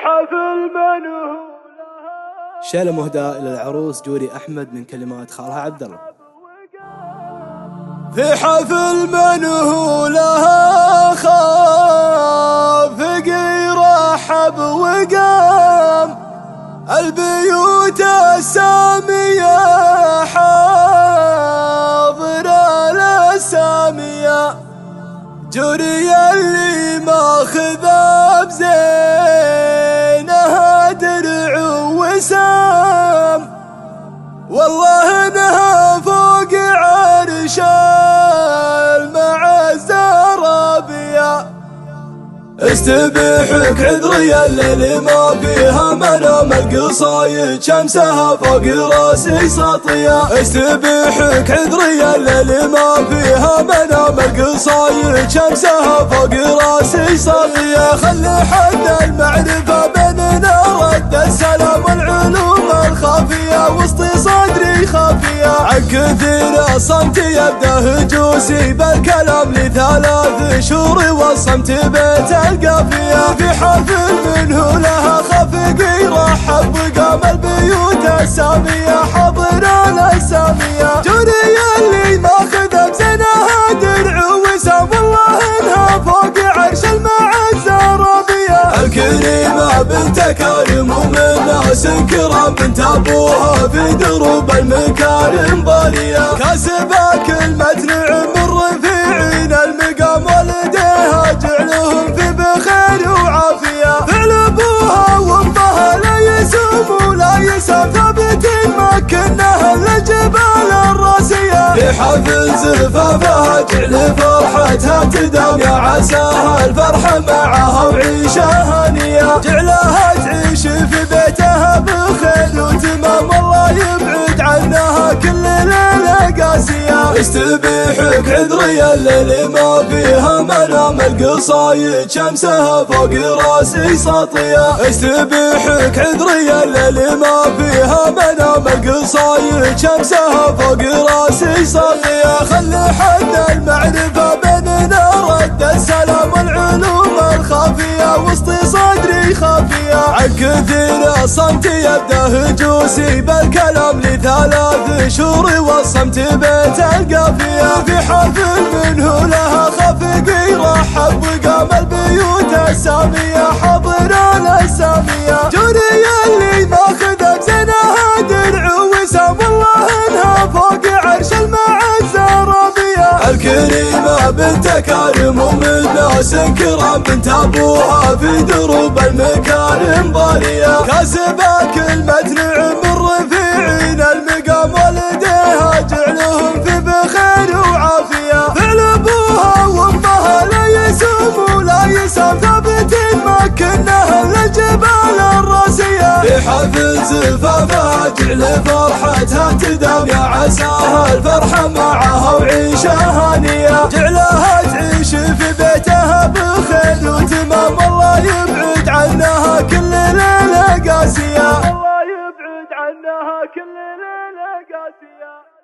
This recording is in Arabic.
حفل منه. شيلة مهداة إلى العروس جوري أحمد من كلمات خالها عبد الله. في حفل منه لها خافقي رحب وقام البيوت السامية حاضرة السامية جوري اللي ماخذ بزينها درع وسام والله انها فوق عرش المعزة رابية استبيحك عذري الليل ما فيها منام القصايد شمسها فوق راسي ساطية استبيحك عذري الليل ما فيها منام القصايد شمسها فوق راسي ساطية خلي حد المعرفة بيننا رد السلام والعلوم الخافية وسط صدري خافية عن كثير الصمت يبدا هجوسي بالكلام لثلاث شهور والصمت بيت القافية في حفل منه لها خفقي رحب وقام البيوت السامية حاضرة السامية جوري اللي ماخذ بزينها درع وسام والله انها فوق عرش المعزة راضية الكريمة بنت كريم ومن ناس كرام بنت ابوها في دروب المكارم بالية كاسبة كلمة نعم الرفيعين المقام والديها جعلهم في بخير وعافية فعل ابوها وامها لا يسوم ولا يسام ثابت مكنها للجبال الراسية في حفل زفافها جعل فرحتها تدام يا عساها الفرحة معها وعيشها هنية جعلها تعيش في بيتها بخير وتمام والله يبعد عنها كل ليلة قاسية استبيحك عذري الليل ما فيها منام القصايد شمسها فوق راسي ساطية استبيحك عذري الليل ما فيها منام القصايد شمسها فوق راسي ساطية خلي حد المعرفة بيننا رد السلام والعلوم الخافية وسط صدري خافية عن كثير الصمت يبدا هجوسي بالكلام لثلاث شهور والصمت بيت القافية في حفل منه لها خفقي رحب وقام البيوت السامية حاضرة السامية جوري اللي ماخذ بزينها درع وسام والله انها فوق عرش المعزة راضية الكريمة بنت كريم ومن ناس كرام بنت ابوها في دروب المكارم بالية كاسبة كلمة نعم الرفيعين المقام والديها جعلهم في بخير وعافية فعل ابوها وامها لا يسوم ولا يسام ثابت مكنها للجبال الراسية في حفل زفافها جعل فرحتها تدام يا عساها الفرحة معها وعيشها هنية جعلها تعيش في بيتها بخير وتمام والله يبعد عنها كل ليلة قاسية والله يبعد عنها كل ليلة قاسية.